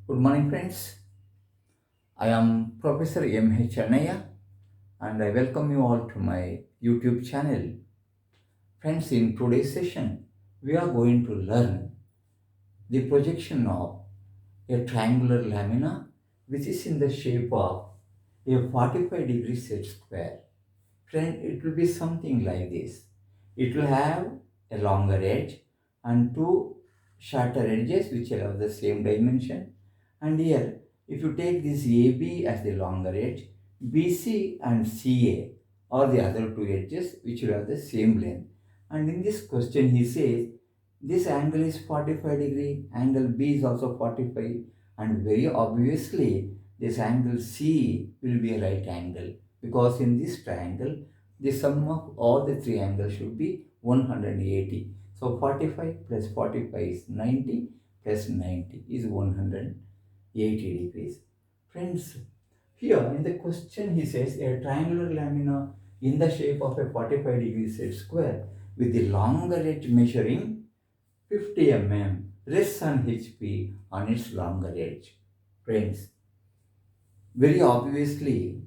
Good morning, friends. I am Professor M.H. Channaya and I welcome you all to my YouTube channel. Friends, in today's session, we are going to learn the projection of a triangular lamina which is in the shape of a 45-degree set square. Friend, it will be something like this. It will have a longer edge and two shorter edges which are of the same dimension. And here, if you take this AB as the longer edge, BC and CA are the other two edges which will have the same length. And in this question, he says this angle is 45 degree, angle B is also 45, and very obviously this angle C will be a right angle because in this triangle the sum of all the three angles should be 180. So 45 plus 45 is 90 plus 90 is 180 degrees. Friends, here in the question he says a triangular lamina in the shape of a 45-degree set square with the longer edge measuring 50 mm rests on HP on its longer edge. Friends, very obviously,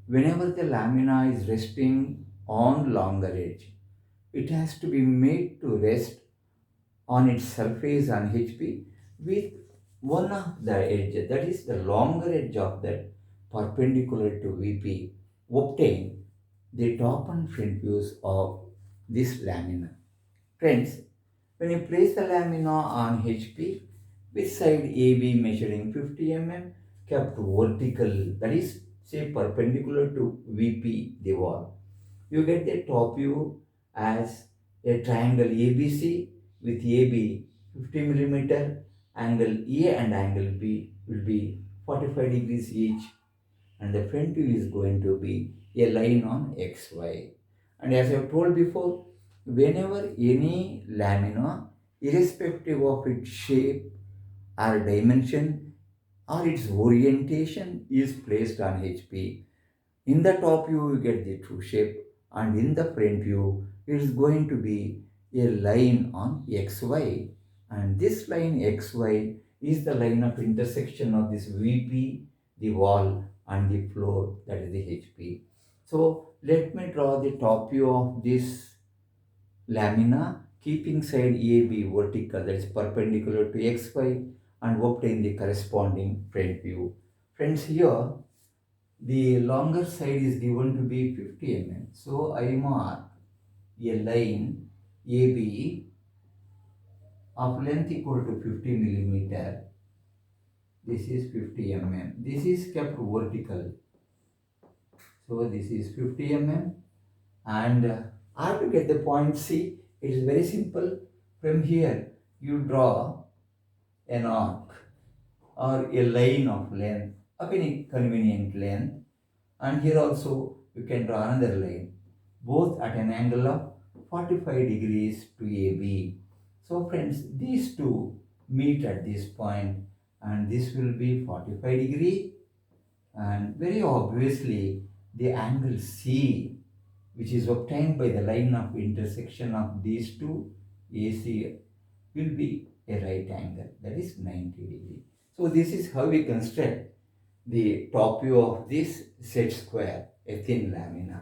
whenever the lamina is resting on longer edge, it has to be made to rest on its surface on HP with one of the edges, that is the longer edge of that perpendicular to VP, obtain the top and front views of this lamina. Friends, when you place the lamina on HP with side AB measuring 50 mm kept vertical, that is say perpendicular to VP the wall, you get the top view as a triangle ABC with AB 50 millimeter, angle A and angle B will be 45 degrees each, and the front view is going to be a line on XY. And as I have told before, whenever any lamina, irrespective of its shape or dimension or its orientation, is placed on HP, in the top view, you get the true shape, and in the front view, it is going to be a line on XY. And this line XY is the line of intersection of this VP, the wall, and the floor, that is the HP. So let me draw the top view of this lamina, keeping side AB vertical, that is perpendicular to XY, and obtain the corresponding front view. Friends, here the longer side is given to be 50 mm. So I mark a line AB of length equal to 50 millimeter. This is 50 mm. This is kept vertical. So this is 50 mm. And I have to get the point C. It is very simple. From here, you draw an arc or a line of length of any convenient length, and here also you can draw another line, both at an angle of 45 degrees to AB. So friends, these two meet at this point, and this will be 45 degree, and very obviously the angle C, which is obtained by the line of intersection of these two AC, will be a right angle, that is 90 degree. So this is how we construct the top view of this set square, a thin lamina.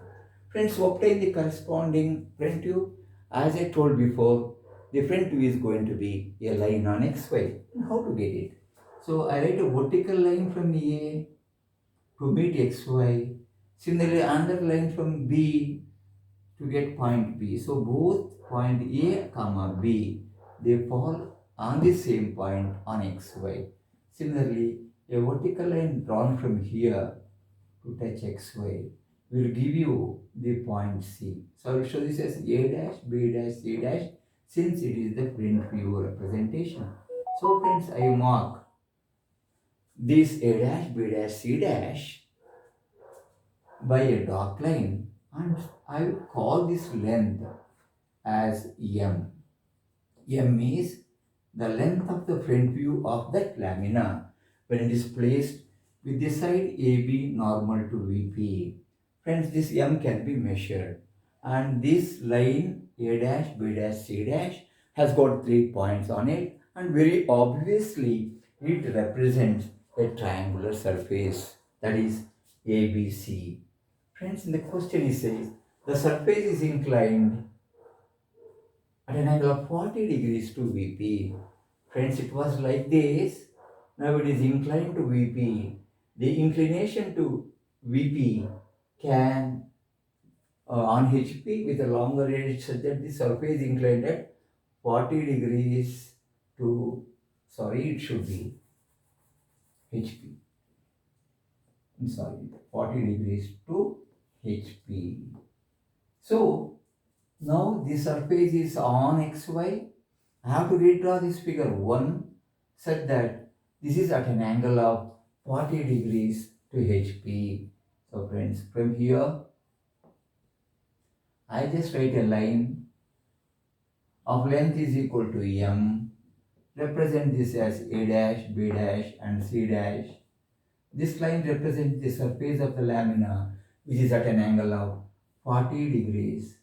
Friends, obtain the corresponding front view. As I told before, the front view is going to be a line on XY. How to get it? So I write a vertical line from A to meet XY. Similarly, another line from B to get point B. So both point A comma B, they fall on the same point on XY. Similarly, a vertical line drawn from here to touch XY will give you the point C. So I will show this as A dash, B dash, C dash, since it is the front view representation. So friends, I mark this A dash, B dash, C dash by a dark line, and I will call this length as M. M is the length of the front view of that lamina when it is placed with the side AB normal to VP. Friends, this M can be measured, and this line A dash, B dash, C dash has got 3 points on it, and very obviously It represents a triangular surface, that is ABC. Friends, in the question it says the surface is inclined at an angle of 40 degrees to VP. Friends, it was like this. Now it is inclined to VP. The inclination to VP can on HP with a longer edge such that the surface is inclined at 40 degrees to, sorry, it should be HP. I'm sorry, 40 degrees to HP. So now the surface is on XY. I have to redraw this figure 1 such that this is at an angle of 40 degrees to HP. So friends, from here I just write a line of length is equal to M. Represent this as A dash, B dash and C dash. This line represents the surface of the lamina which is at an angle of 40 degrees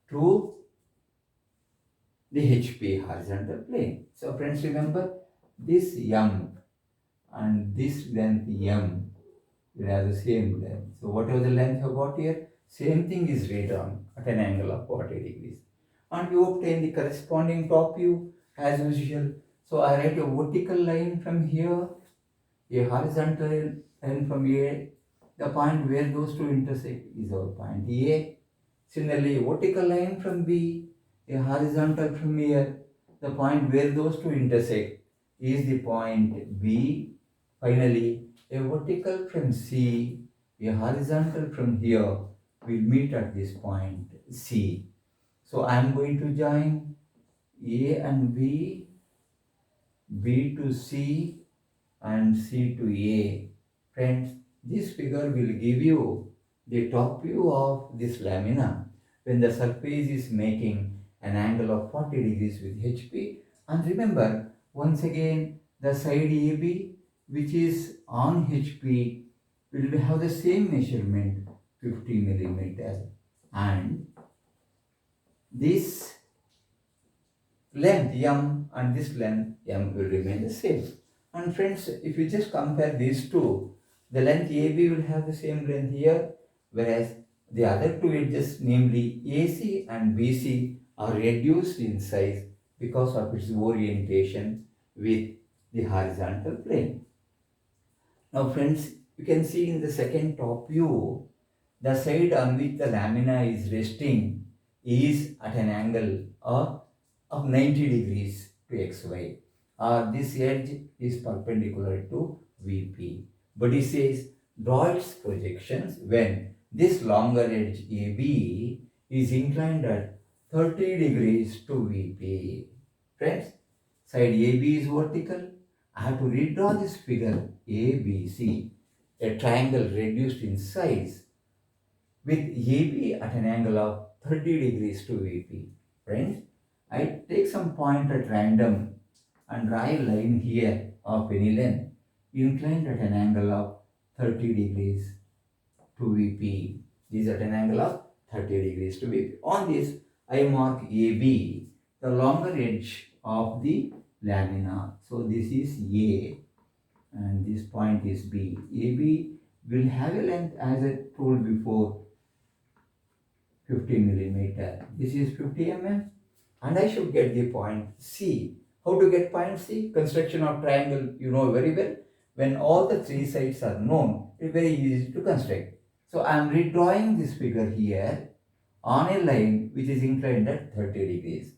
to the HP horizontal plane. So friends, remember this M and this length M will have the same length. So whatever the length you got here, same thing is written at an angle of 40 degrees. And you obtain the corresponding top view as usual. So I write a vertical line from here, a horizontal line from A. The point where those two intersect is our point A. Similarly, a vertical line from B, a horizontal from here. The point where those two intersect is the point B. Finally, a vertical from C, a horizontal from here will meet at this point C. So I am going to join A and B, B to C and C to A. Friends, this figure will give you the top view of this lamina when the surface is making an angle of 40 degrees with HP. And remember, once again, the side AB which is on HP will have the same measurement, 50 millimeters, and this length M and this length M will remain the same. And friends, if you just compare these two, the length AB will have the same length here, whereas the other two edges, namely AC and BC, are reduced in size because of its orientation with the horizontal plane. Now friends, you can see in the second top view, the side on which the lamina is resting is at an angle of 90 degrees to XY. This edge is perpendicular to VP. But he says draw its projections when this longer edge AB is inclined at 30 degrees to VP. Friends, side AB is vertical. I have to redraw this figure ABC, a triangle reduced in size with AB at an angle of 30 degrees to VP. Friends, I take some point at random and draw a line here of any length inclined at an angle of 30 degrees to VP. This is at an angle of 30 degrees to VP. On this, I mark AB, the longer edge of the lamina. So this is A and this point is B. AB will have a length, as I told before, 50 millimeter. This is 50 mm and I should get the point C. How to get point C? Construction of triangle you know very well. When all the three sides are known, it is very easy to construct. So I am redrawing this figure here on a line which is inclined at 30 degrees.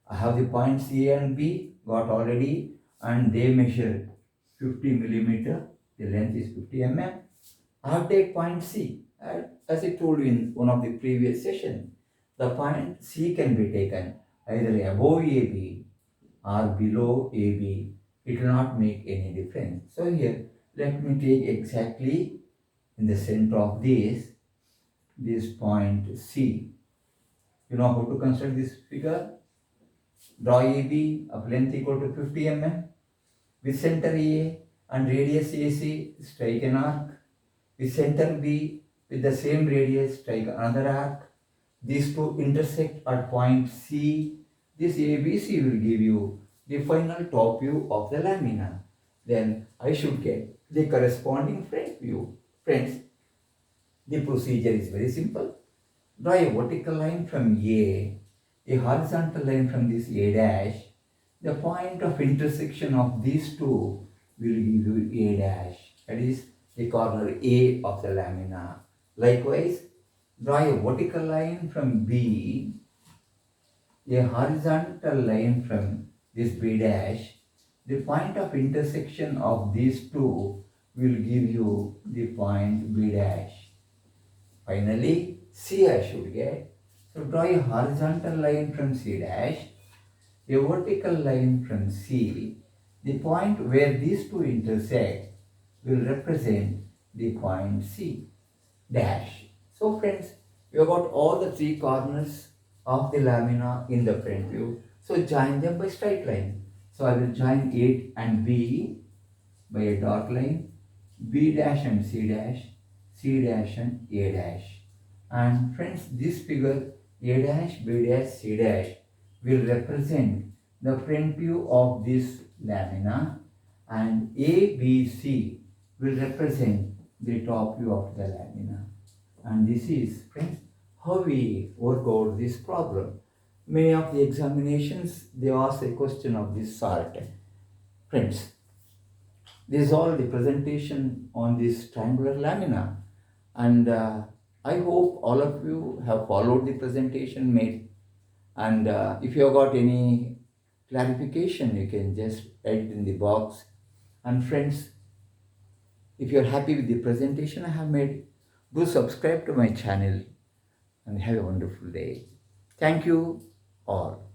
I have the points A and B got already and they measure 50 millimeter. The length is 50 mm. I have take point C. As I told you in one of the previous sessions, the point C can be taken either above AB or below AB. It will not make any difference. So here, let me take exactly in the center of this point C. You know how to construct this figure? Draw AB of length equal to 50 mm with center A and radius AC, strike an arc. With center B with the same radius, strike another arc. These two intersect at point C. This ABC will give you the final top view of the lamina. Then I should get the corresponding front view. Friends, the procedure is very simple. Draw a vertical line from a horizontal line from this A dash. The point of intersection of these two will give you A dash. That is the corner A of the lamina. Likewise, draw a vertical line from B, a horizontal line from this B dash. The point of intersection of these two will give you the point B dash. Finally, C I should get. So draw a horizontal line from C dash, a vertical line from C. The point where these two intersect will represent the point C dash. So friends, you have got all the three corners of the lamina in the front view. So join them by straight line. So I will join A and B by a dot line, B dash and C dash, C dash and A dash. And friends, this figure A dash, B dash, C dash will represent the front view of this lamina, and A, B, C will represent the top view of the lamina. And this is, friends, how we work out this problem. Many of the examinations, they ask a question of this sort. Friends, this is all the presentation on this triangular lamina, and I hope all of you have followed the presentation made, and if you have got any clarification you can just add in the box. And friends, if you are happy with the presentation I have made, do subscribe to my channel and have a wonderful day. Thank you all.